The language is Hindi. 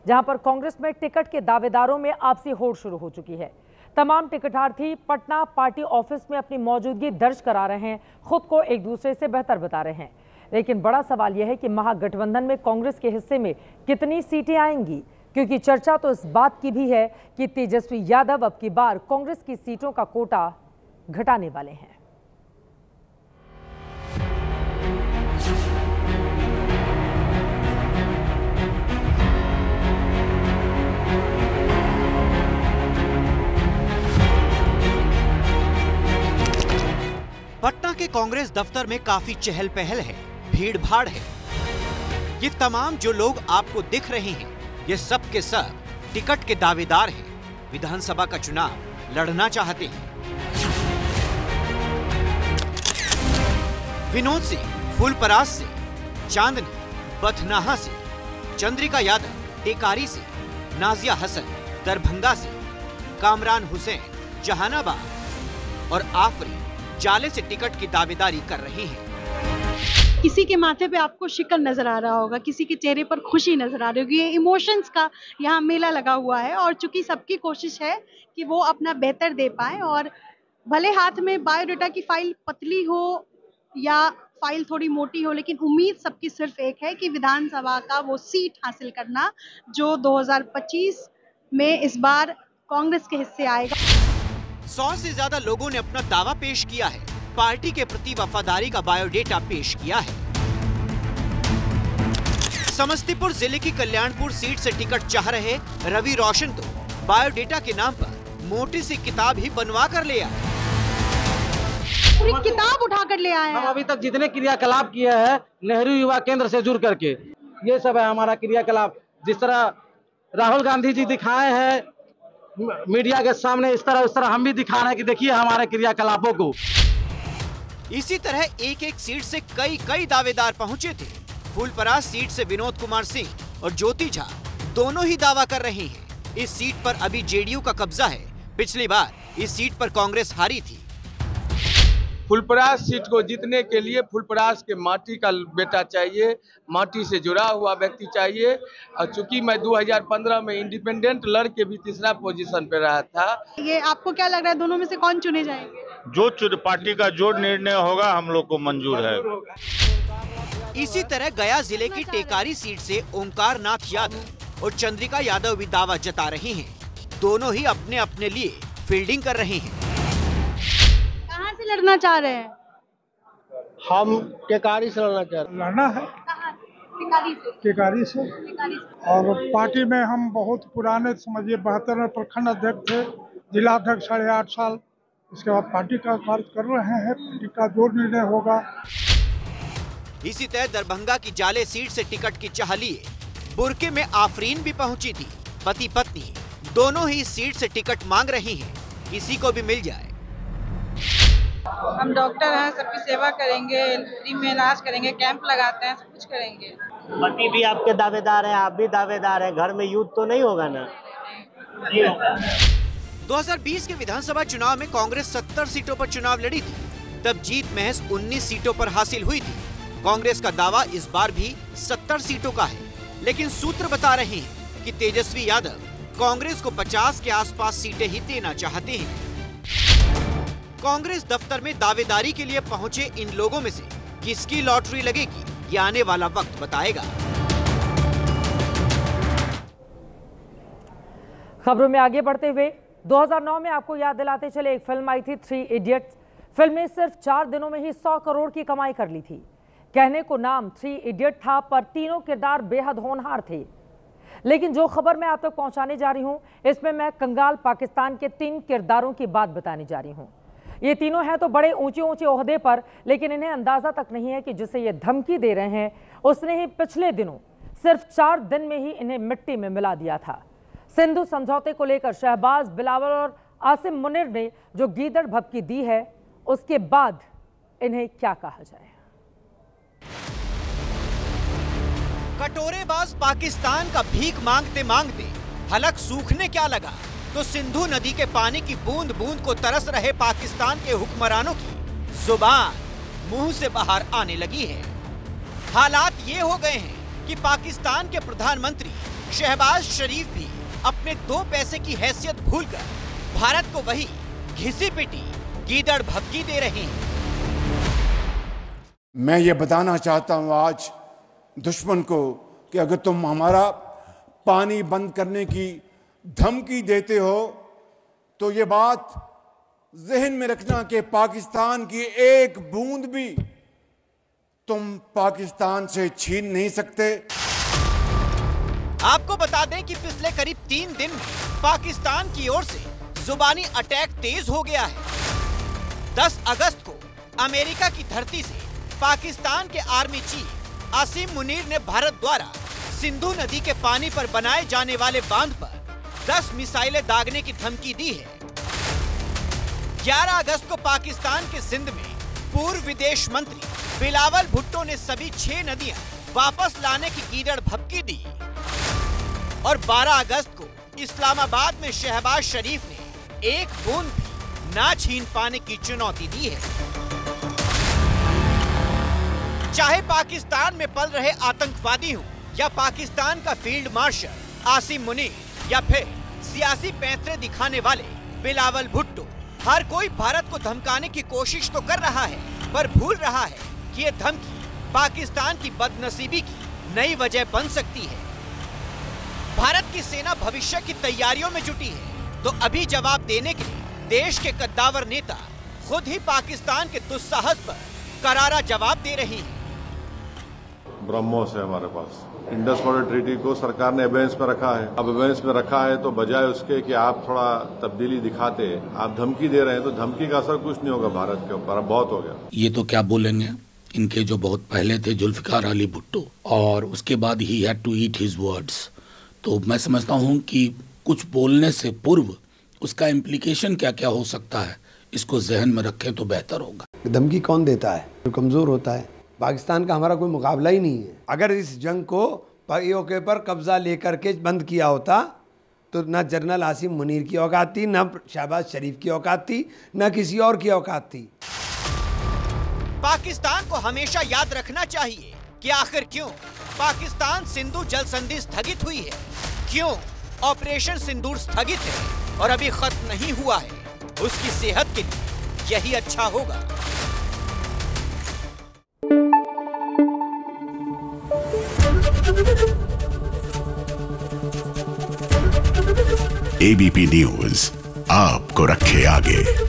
जहां पर कांग्रेस में टिकट के दावेदारों में आपसी होड़ शुरू हो चुकी है। तमाम टिकटार्थी पटना पार्टी ऑफिस में अपनी मौजूदगी दर्ज करा रहे हैं, खुद को एक दूसरे से बेहतर बता रहे हैं। लेकिन बड़ा सवाल यह है कि महागठबंधन में कांग्रेस के हिस्से में कितनी सीटें आएंगी, क्योंकि चर्चा तो इस बात की भी है कि तेजस्वी यादव अब की बार कांग्रेस की सीटों का कोटा घटाने वाले हैं। पटना के कांग्रेस दफ्तर में काफी चहल पहल है, भीड़ भाड़ है। ये तमाम जो लोग आपको दिख रहे हैं, ये सब के सब टिकट के दावेदार हैं, विधानसभा का चुनाव लड़ना चाहते हैं। विनोद से, फूलपरास से, चांदनी, बथनाहा से, चंद्रिका यादव टेकारी से, नाजिया हसन दरभंगा से, कामरान हुसैन जहानाबाद और आफरी जाले से टिकट की दावेदारी कर रहे हैं। किसी के माथे पे आपको शिकन नजर आ रहा होगा, किसी के चेहरे पर खुशी नजर आ रही होगी। ये इमोशंस का यहाँ मेला लगा हुआ है और चूंकि सबकी कोशिश है कि वो अपना बेहतर दे पाए, और भले हाथ में बायोडाटा की फाइल पतली हो या फाइल थोड़ी मोटी हो, लेकिन उम्मीद सबकी सिर्फ एक है कि विधानसभा का वो सीट हासिल करना जो 2025 में इस बार कांग्रेस के हिस्से आएगा। 100 से ज्यादा लोगों ने अपना दावा पेश किया है, पार्टी के प्रति वफादारी का बायोडेटा पेश किया है। समस्तीपुर जिले की कल्याणपुर सीट से टिकट चाह रहे रवि रोशन तो बायोडेटा के नाम पर मोटी सी किताब ही बनवा कर ले आए। पूरी किताब उठा कर ले आए हैं। हम अभी तक जितने क्रियाकलाप किए हैं नेहरू युवा केंद्र से जुड़ करके, ये सब है हमारा क्रियाकलाप। जिस तरह राहुल गांधी जी दिखाए हैं मीडिया के सामने, इस तरह उस तरह हम भी दिखा रहे हैं कि देखिए हमारे क्रियाकलापों को। इसी तरह एक एक सीट से कई दावेदार पहुंचे थे। फूलपरास सीट से विनोद कुमार सिंह और ज्योति झा दोनों ही दावा कर रहे हैं। इस सीट पर अभी जेडीयू का कब्जा है। पिछली बार इस सीट पर कांग्रेस हारी थी। फूलपरास सीट को जीतने के लिए फूलपरास के माटी का बेटा चाहिए, माटी से जुड़ा हुआ व्यक्ति चाहिए। और चूंकि मैं 2015 में इंडिपेंडेंट लड़ के भी तीसरा पोजीशन पे रहा था। ये आपको क्या लग रहा है, दोनों में से कौन चुने जाएंगे? जो पार्टी का जो निर्णय होगा हम लोग को मंजूर है। इसी तरह गया जिले की टेकारी सीट से ओंकार नाथ यादव और चंद्रिका यादव भी दावा जता रही हैं। दोनों ही अपने अपने लिए फील्डिंग कर रहे हैं। कहाँ से लड़ना चाह रहे हैं? हम टेकारी से लड़ना चाह रहे हैं। लड़ना है टेकारी से। और पार्टी में हम बहुत पुराने, समझिए 72 में प्रखंड अध्यक्ष थे, जिला अध्यक्ष 8.5 साल। इसके बाद पार्टी का कार्य कर रहे हैं। पार्टी का जो निर्णय होगा। इसी तरह दरभंगा की जाले सीट से टिकट की चाह लिए बुरके में आफरीन भी पहुंची थी। पति पत्नी दोनों ही इस सीट से टिकट मांग रही हैं, किसी को भी मिल जाए। हम डॉक्टर हैं, सबकी सेवा करेंगे, फ्री में इलाज करेंगे, कैंप लगाते हैं, सब कुछ करेंगे। पति भी आपके दावेदार हैं, आप भी दावेदार हैं, घर में युद्ध तो नहीं होगा ना? 2020 के विधानसभा चुनाव में कांग्रेस 70 सीटों पर चुनाव लड़ी थी। तब जीत महज 19 सीटों पर हासिल हुई थी। कांग्रेस का दावा इस बार भी 70 सीटों का है, लेकिन सूत्र बता रहे हैं कि तेजस्वी यादव कांग्रेस को 50 के आसपास सीटें ही देना चाहते हैं। कांग्रेस दफ्तर में दावेदारी के लिए पहुंचे इन लोगों में से किसकी लॉटरी लगेगी, ये आने वाला वक्त बताएगा। खबरों में आगे बढ़ते हुए 2009 में आपको याद दिलाते चले, एक फिल्म आई थी 3 इडियट्स। फिल्म ने सिर्फ 4 दिनों में ही 100 करोड़ की कमाई कर ली थी। कहने को नाम 3 इडियट था, पर तीनों किरदार बेहद होनहार थे। लेकिन जो खबर मैं आप तक पहुंचाने जा रही हूं, इसमें मैं कंगाल पाकिस्तान के 3 किरदारों की बात बताने जा रही हूं। ये तीनों हैं तो बड़े ऊंचे ऊंचे ओहदे पर, लेकिन इन्हें अंदाजा तक नहीं है कि जिसे ये धमकी दे रहे हैं उसने ही पिछले दिनों सिर्फ 4 दिन में ही इन्हें मिट्टी में मिला दिया था। सिंधु समझौते को लेकर शहबाज, बिलावल और आसिम मुनिर ने जो गीदड़ भभकी दी है, उसके बाद इन्हें क्या कहा जाए। कटोरेबाज पाकिस्तान का भीख मांगते मांगते हलक सूखने क्या लगा, तो सिंधु नदी के पानी की बूंद बूंद को तरस रहे पाकिस्तान के हुक्मरानों की जुबान मुंह से बाहर आने लगी है। हालात ये हो गए हैं कि पाकिस्तान के प्रधानमंत्री शहबाज शरीफ भी अपने 2 पैसे की हैसियत भूलकर भारत को वही घिसी पिटी गीदड़ भभकी दे रहे हैं। मैं ये बताना चाहता हूं आज दुश्मन को कि अगर तुम हमारा पानी बंद करने की धमकी देते हो तो ये बात जहन में रखना कि पाकिस्तान की एक बूंद भी तुम पाकिस्तान से छीन नहीं सकते। आपको बता दें कि पिछले करीब 3 दिन में पाकिस्तान की ओर से जुबानी अटैक तेज हो गया है। 10 अगस्त को अमेरिका की धरती से पाकिस्तान के आर्मी चीफ आसिम मुनीर ने भारत द्वारा सिंधु नदी के पानी पर बनाए जाने वाले बांध पर 10 मिसाइलें दागने की धमकी दी है। 11 अगस्त को पाकिस्तान के सिंध में पूर्व विदेश मंत्री बिलावल भुट्टो ने सभी 6 नदियां वापस लाने की गीदड़ भभकी दी और 12 अगस्त को इस्लामाबाद में शहबाज शरीफ ने एक बूंद भी ना छीन पाने की चुनौती दी है। चाहे पाकिस्तान में पल रहे आतंकवादी हों या पाकिस्तान का फील्ड मार्शल आसिम मुनीर या फिर सियासी पैंतरे दिखाने वाले बिलावल भुट्टो, हर कोई भारत को धमकाने की कोशिश तो कर रहा है, पर भूल रहा है कि ये धमकी पाकिस्तान की बदनसीबी की नई वजह बन सकती है। भारत की सेना भविष्य की तैयारियों में जुटी है, तो अभी जवाब देने के लिए देश के कद्दावर नेता खुद ही पाकिस्तान के दुस्साहस पर करारा जवाब दे रही है। ब्रह्मोस है हमारे पास। इंडस वाटर ट्रीटी को सरकार ने अबेंस में रखा है। अब अबेंस में रखा है तो बजाय उसके कि आप थोड़ा तब्दीली दिखाते, आप धमकी दे रहे हैं, तो धमकी का असर कुछ नहीं होगा भारत के ऊपर। अब बहुत हो गया। ये तो क्या बोलेंगे, इनके जो बहुत पहले थे जुल्फिकार अली भुट्टो, और उसके बाद ही had to eat his words. तो मैं समझता हूँ कि कुछ बोलने से पूर्व उसका इम्प्लीकेशन क्या क्या हो सकता है, इसको जहन में रखें तो बेहतर होगा। धमकी कौन देता है? जो कमजोर होता है। पाकिस्तान का हमारा कोई मुकाबला ही नहीं है। अगर इस जंग को पीओके पर कब्जा लेकर के बंद किया होता तो न जनरल आसिम मुनीर की औकात थी, न शहबाज शरीफ की औकात थी, न किसी और की औकात थी। पाकिस्तान को हमेशा याद रखना चाहिए कि आखिर क्यों पाकिस्तान सिंधु जल संधि स्थगित हुई है, क्यों ऑपरेशन सिंदूर स्थगित है और अभी खत्म नहीं हुआ है। उसकी सेहत के लिए यही अच्छा होगा। एबीपी न्यूज आपको रखे आगे।